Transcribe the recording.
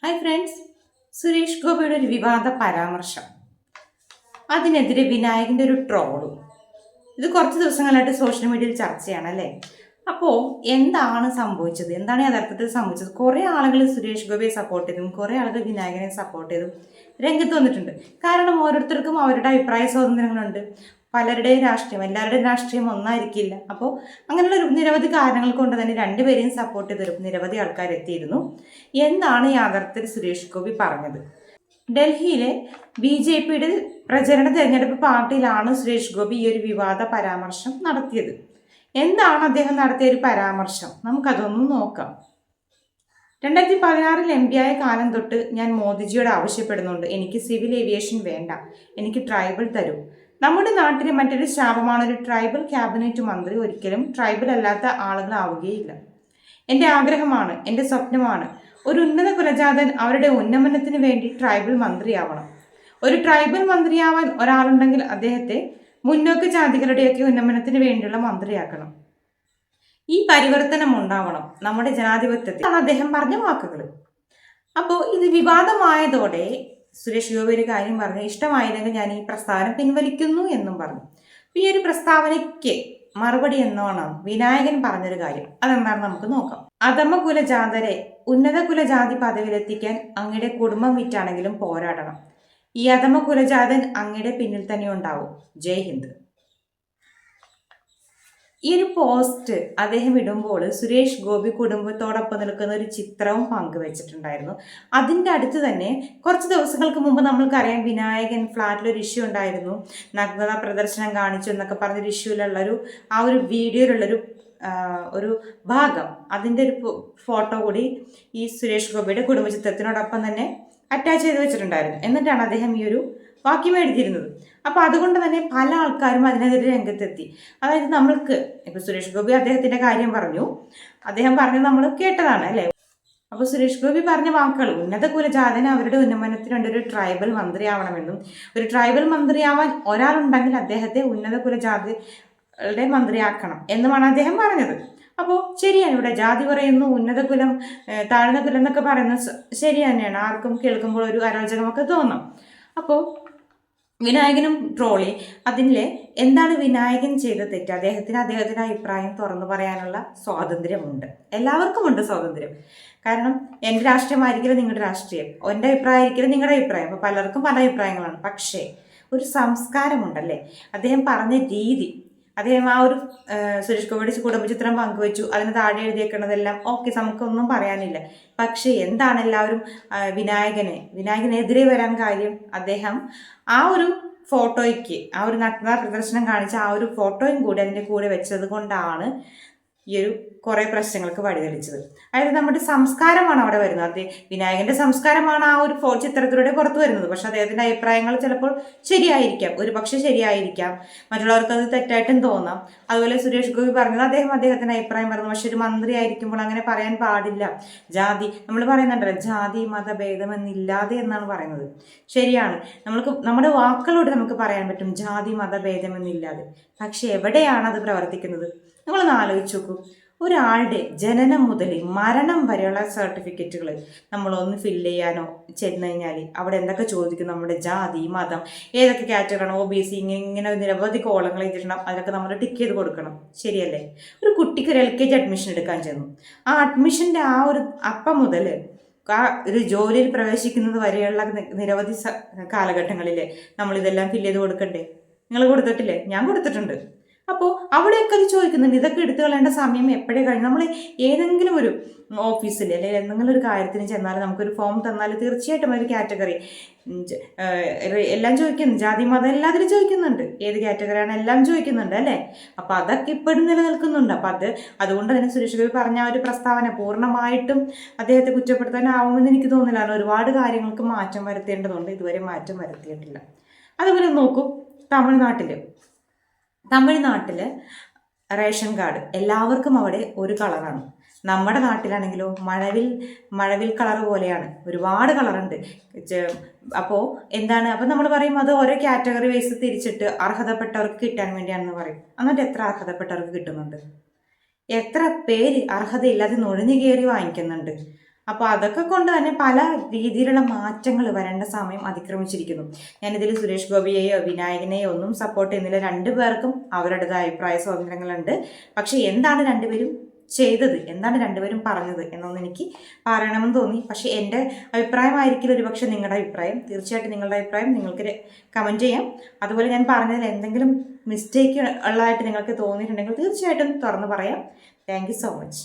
Hi friends, Suresh ഗോപിയുടെ ഒരു വിവാദ പരാമർശം, അതിനെതിരെ വിനായകൻ്റെ ഒരു ട്രോളും ഇത് കുറച്ച് ദിവസങ്ങളായിട്ട് സോഷ്യൽ മീഡിയയിൽ ചർച്ചയാണ് അല്ലേ. അപ്പോൾ എന്താണ് സംഭവിച്ചത്, എന്താണ് യഥാർത്ഥത്തിൽ സംഭവിച്ചത്? കുറേ ആളുകൾ സുരേഷ് ഗോപിയെ സപ്പോർട്ട് ചെയ്തും കുറേ ആളുകൾ വിനായകനെ സപ്പോർട്ട് ചെയ്തും രംഗത്ത് വന്നിട്ടുണ്ട്. കാരണം ഓരോരുത്തർക്കും അവരുടെ അഭിപ്രായ സ്വാതന്ത്ര്യങ്ങളുണ്ട്. പലരുടെയും രാഷ്ട്രീയം, എല്ലാവരുടെയും രാഷ്ട്രീയം ഒന്നായിരിക്കില്ല. അപ്പോൾ അങ്ങനെയുള്ള നിരവധി കാരണങ്ങൾ കൊണ്ട് തന്നെ രണ്ടുപേരെയും സപ്പോർട്ട് ചെയ്തൊരു നിരവധി ആൾക്കാർ എത്തിയിരുന്നു. എന്താണ് യാഥാർത്ഥ്യത്തിൽ സുരേഷ് ഗോപി പറഞ്ഞത്? ഡൽഹിയിലെ BJPയുടെ പ്രചരണ തെരഞ്ഞെടുപ്പ് പാർട്ടിയിലാണ് സുരേഷ് ഗോപി ഈ ഒരു വിവാദ പരാമർശം നടത്തിയത്. എന്താണ് അദ്ദേഹം നടത്തിയ ഒരു പരാമർശം? നമുക്കതൊന്ന് നോക്കാം. 2016 MP ആയ കാലം തൊട്ട് ഞാൻ മോദിജിയോട് ആവശ്യപ്പെടുന്നുണ്ട്, എനിക്ക് സിവിൽ ഏവിയേഷൻ വേണ്ട, എനിക്ക് ട്രൈബൽ തരൂ. നമ്മുടെ നാട്ടിലെ മറ്റൊരു ശാപമാണ് ഒരു ട്രൈബൽ ക്യാബിനറ്റ് മന്ത്രി ഒരിക്കലും ട്രൈബൽ അല്ലാത്ത ആളുകളാവുകയില്ല. എൻ്റെ ആഗ്രഹമാണ്, എൻ്റെ സ്വപ്നമാണ്, ഒരു ഉന്നത കുലജാതൻ അവരുടെ ഉന്നമനത്തിന് വേണ്ടി ട്രൈബൽ മന്ത്രിയാവണം. ഒരു ട്രൈബൽ മന്ത്രിയാവാൻ ഒരാളുണ്ടെങ്കിൽ അദ്ദേഹത്തെ മുന്നോക്ക ജാതികളുടെയൊക്കെ ഉന്നമനത്തിന് വേണ്ടിയുള്ള മന്ത്രിയാക്കണം. ഈ പരിവർത്തനം ഉണ്ടാവണം നമ്മുടെ ജനാധിപത്യത്തിൽ, അദ്ദേഹം പറഞ്ഞ വാക്കുകൾ. അപ്പോൾ ഇത് വിവാദമായതോടെ സുരേഷ് ഗോപി ഒരു കാര്യം പറഞ്ഞു, ഇഷ്ടമായില്ലെങ്കിൽ ഞാൻ ഈ പ്രസ്താവന പിൻവലിക്കുന്നു എന്നും പറഞ്ഞു. ഈ ഒരു പ്രസ്താവനയ്ക്ക് മറുപടി എന്നോണം വിനായകൻ പറഞ്ഞൊരു കാര്യം, അതെന്താണെന്ന് നമുക്ക് നോക്കാം. അധമ കുലജാതരെ ഉന്നത കുലജാതി പദവിയിലെത്തിക്കാൻ അങ്ങയുടെ കുടുംബം വിറ്റാണെങ്കിലും പോരാടണം. ഈ അധമ കുലജാതൻ അങ്ങയുടെ പിന്നിൽ തന്നെ ഉണ്ടാവും. ജയ് ഹിന്ദ്. ഈ ഒരു പോസ്റ്റ് അദ്ദേഹം ഇടുമ്പോൾ സുരേഷ് ഗോപി കുടുംബത്തോടൊപ്പം നിൽക്കുന്ന ഒരു ചിത്രവും പങ്കുവെച്ചിട്ടുണ്ടായിരുന്നു. അതിൻ്റെ അടുത്ത് തന്നെ കുറച്ച് ദിവസങ്ങൾക്ക് മുമ്പ് നമ്മൾക്കറിയാം, വിനായകൻ ഫ്ലാറ്റിലൊരു ഇഷ്യൂ ഉണ്ടായിരുന്നു, നഗ്നത പ്രദർശനം കാണിച്ചു എന്നൊക്കെ പറഞ്ഞൊരു ഇഷ്യൂലുള്ളൊരു ആ ഒരു വീഡിയോയിലുള്ളൊരു ഒരു ഭാഗം, അതിൻ്റെ ഒരു ഫോട്ടോ കൂടി ഈ സുരേഷ് ഗോപിയുടെ കുടുംബചിത്രത്തിനോടൊപ്പം തന്നെ അറ്റാച്ച് ചെയ്ത് വെച്ചിട്ടുണ്ടായിരുന്നു. എന്നിട്ടാണ് അദ്ദേഹം ഈ ഒരു വാക്യം എഴുതിയിരുന്നത്. അപ്പോൾ അതുകൊണ്ട് തന്നെ പല ആൾക്കാരും അതിനെതിരെ രംഗത്തെത്തി. അതായത് നമ്മൾക്ക് ഇപ്പോൾ സുരേഷ് ഗോപി അദ്ദേഹത്തിൻ്റെ കാര്യം പറഞ്ഞു, അദ്ദേഹം പറഞ്ഞത് നമ്മൾ കേട്ടതാണ് അല്ലേ. അപ്പോൾ സുരേഷ് ഗോപി പറഞ്ഞ വാക്കുകൾ, ഉന്നത കുലജാതന് അവരുടെ ഉന്നമനത്തിനുണ്ട് ഒരു ട്രൈബൽ മന്ത്രിയാവണമെന്നും, ഒരു ട്രൈബൽ മന്ത്രിയാവാൻ ഒരാളുണ്ടെങ്കിൽ അദ്ദേഹത്തെ ഉന്നത കുലജാതിയുടെ മന്ത്രിയാക്കണം എന്നുമാണ് അദ്ദേഹം പറഞ്ഞത്. അപ്പോൾ ശരിയാണ്, ഇവിടെ ജാതി പറയുന്നു, ഉന്നത കുലം താഴ്ന്ന കുലം എന്നൊക്കെ പറയുന്നത് ശരി തന്നെയാണ്, ആർക്കും കേൾക്കുമ്പോൾ ഒരു അരോചകമൊക്കെ തോന്നും. അപ്പോൾ വിനായകനും ട്രോളി, അതിലെ എന്താണ് വിനായകൻ ചെയ്ത തെറ്റ്? അദ്ദേഹത്തിന് അഭിപ്രായം തുറന്നു പറയാനുള്ള സ്വാതന്ത്ര്യമുണ്ട്, എല്ലാവർക്കും ഉണ്ട് സ്വാതന്ത്ര്യം. കാരണം എൻ്റെ രാഷ്ട്രീയമായിരിക്കില്ല നിങ്ങളുടെ രാഷ്ട്രീയം, എൻ്റെ അഭിപ്രായം ആയിരിക്കില്ല നിങ്ങളുടെ അഭിപ്രായം. അപ്പോൾ പലർക്കും പല അഭിപ്രായങ്ങളാണ്. പക്ഷേ ഒരു സംസ്കാരമുണ്ടല്ലേ, അദ്ദേഹം പറഞ്ഞ രീതി, അദ്ദേഹം ആ ഒരു സുരേഷ് ഗോപിയുടെ കുടുംബചിത്രം പങ്കുവച്ചു, അതിന് താഴെ എഴുതിയേക്കുന്നതെല്ലാം ഓക്കെ, നമുക്കൊന്നും പറയാനില്ല. പക്ഷേ എന്താണ് എല്ലാവരും വിനായകനെതിരെ വരാൻ കാര്യം? അദ്ദേഹം ആ ഒരു ഫോട്ടോയ്ക്ക്, ആ ഒരു നഗ്നത പ്രദർശനം കാണിച്ച ആ ഒരു ഫോട്ടോയും കൂടി അതിൻ്റെ കൂടെ വെച്ചത് കൊണ്ടാണ് ഈ ഒരു കുറേ പ്രശ്നങ്ങൾക്ക് വഴിതെളിച്ചത്. അതായത് നമ്മുടെ സംസ്കാരമാണ് അവിടെ വരുന്നത്, വിനായകൻ്റെ സംസ്കാരമാണ് ആ ഒരു ചിത്രത്തിലൂടെ പുറത്തു വരുന്നത്. പക്ഷെ അദ്ദേഹത്തിൻ്റെ അഭിപ്രായങ്ങൾ ചിലപ്പോൾ ശരിയായിരിക്കാം, ഒരു പക്ഷെ ശരിയായിരിക്കാം, മറ്റുള്ളവർക്ക് അത് തെറ്റായിട്ടും തോന്നാം. അതുപോലെ സുരേഷ് ഗോപി പറഞ്ഞത് അദ്ദേഹത്തിൻ്റെ അഭിപ്രായം പറഞ്ഞു, പക്ഷെ ഒരു മന്ത്രി ആയിരിക്കുമ്പോൾ അങ്ങനെ പറയാൻ പാടില്ല. ജാതി, നമ്മൾ പറയുന്നുണ്ടല്ലോ, ജാതി മതഭേദമെന്നില്ലാതെ എന്നാണ് പറയുന്നത്. ശരിയാണ്, നമ്മുടെ വാക്കുകളോട് നമുക്ക് പറയാൻ പറ്റും ജാതി മതഭേദമെന്നില്ലാതെ. പക്ഷെ എവിടെയാണ് അത് പ്രവർത്തിക്കുന്നത്? നമ്മളൊന്ന് ആലോചിച്ച് നോക്കൂ. ഒരാളുടെ ജനനം മുതൽ മരണം വരെയുള്ള സർട്ടിഫിക്കറ്റുകൾ നമ്മളൊന്ന് ഫില്ല് ചെയ്യാനോ ചെന്ന് കഴിഞ്ഞാൽ അവിടെ എന്തൊക്കെ ചോദിക്കും? നമ്മുടെ ജാതി, മതം, ഏതൊക്കെ കാറ്റഗറിയാണ്, OBC, ഇങ്ങനെ നിരവധി കോളങ്ങൾ എഴുതിയിട്ടുണ്ടാവും. അതൊക്കെ നമ്മൾ ടിക്ക് ചെയ്ത് കൊടുക്കണം, ശരിയല്ലേ? ഒരു കുട്ടിക്ക് ഒരു LKG അഡ്മിഷൻ എടുക്കാൻ ചെന്നു, ആ അഡ്മിഷൻ്റെ ആ ഒരു അപ്പം മുതൽ ആ ഒരു ജോലിയിൽ പ്രവേശിക്കുന്നത് വരെയുള്ള നിരവധി കാലഘട്ടങ്ങളിൽ നമ്മളിതെല്ലാം ഫില്ല് ചെയ്ത് കൊടുക്കണ്ടേ? നിങ്ങൾ കൊടുത്തിട്ടില്ലേ? ഞാൻ കൊടുത്തിട്ടുണ്ട്. അപ്പോൾ അവിടെയൊക്കെ അത് ചോദിക്കുന്നുണ്ട്. ഇതൊക്കെ എടുത്തു കളയേണ്ട സമയം എപ്പോഴേ കഴിഞ്ഞു. നമ്മൾ ഏതെങ്കിലും ഒരു ഓഫീസിൽ അല്ലെങ്കിൽ എന്തെങ്കിലും ഒരു കാര്യത്തിന് ചെന്നാൽ നമുക്കൊരു ഫോം തന്നാൽ തീർച്ചയായിട്ടും ഒരു കാറ്റഗറി എല്ലാം ചോദിക്കുന്നു, ജാതി മതം എല്ലാത്തിലും ചോദിക്കുന്നുണ്ട്, ഏത് കാറ്റഗറിയാണ് എല്ലാം ചോദിക്കുന്നുണ്ട് അല്ലേ. അപ്പോൾ അതൊക്കെ ഇപ്പോഴും നിലനിൽക്കുന്നുണ്ട്. അപ്പോൾ അതുകൊണ്ട് തന്നെ സുരേഷ് ഗോപി പറഞ്ഞ ആ ഒരു പ്രസ്താവന പൂർണ്ണമായിട്ടും അദ്ദേഹത്തെ കുറ്റപ്പെടുത്താനാവുമെന്ന് എനിക്ക് തോന്നുന്നില്ല. ഒരുപാട് കാര്യങ്ങൾക്ക് മാറ്റം വരുത്തേണ്ടതുണ്ട്, ഇതുവരെ മാറ്റം വരുത്തിയിട്ടില്ല. അതുപോലെ നോക്കൂ, തമിഴ്നാട്ടിൽ റേഷൻ കാർഡ് എല്ലാവർക്കും അവിടെ ഒരു കളറാണ്. നമ്മുടെ നാട്ടിലാണെങ്കിലോ മഴവിൽ കളർ പോലെയാണ്, ഒരുപാട് കളറുണ്ട്. അപ്പോൾ എന്താണ്, അപ്പോൾ നമ്മൾ പറയും അത് ഓരോ കാറ്റഗറി വൈസ് തിരിച്ചിട്ട് അർഹതപ്പെട്ടവർക്ക് കിട്ടാൻ വേണ്ടിയാണെന്ന് പറയും. എന്നിട്ട് എത്ര അർഹതപ്പെട്ടവർക്ക് കിട്ടുന്നുണ്ട്? എത്ര പേര് അർഹതയില്ലാതെ നുഴഞ്ഞു കയറി വാങ്ങിക്കുന്നുണ്ട്? അപ്പോൾ അതൊക്കെ കൊണ്ട് തന്നെ പല രീതിയിലുള്ള മാറ്റങ്ങൾ വരേണ്ട സമയം അതിക്രമിച്ചിരിക്കുന്നു. ഞാനിതിൽ സുരേഷ് ഗോപിയെയോ വിനായകനെയോ ഒന്നും സപ്പോർട്ട് ചെയ്യുന്നില്ല. രണ്ടുപേർക്കും അവരുടേതായ അഭിപ്രായ സ്വാതന്ത്ര്യങ്ങളുണ്ട്. പക്ഷെ എന്താണ് രണ്ടുപേരും ചെയ്തത്, എന്താണ് രണ്ടുപേരും പറഞ്ഞത് എന്നൊന്നും എനിക്ക് പറയണമെന്ന് തോന്നി. പക്ഷേ എൻ്റെ അഭിപ്രായമായിരിക്കില്ല ഒരുപക്ഷെ നിങ്ങളുടെ അഭിപ്രായം. തീർച്ചയായിട്ടും നിങ്ങളുടെ അഭിപ്രായം നിങ്ങൾക്ക് കമൻറ്റ് ചെയ്യാം. അതുപോലെ ഞാൻ പറഞ്ഞതിൽ എന്തെങ്കിലും മിസ്റ്റേക്ക് ഉള്ളതായിട്ട് നിങ്ങൾക്ക് തോന്നിയിട്ടുണ്ടെങ്കിൽ തീർച്ചയായിട്ടും തുറന്ന് പറയാം. Thank you so much.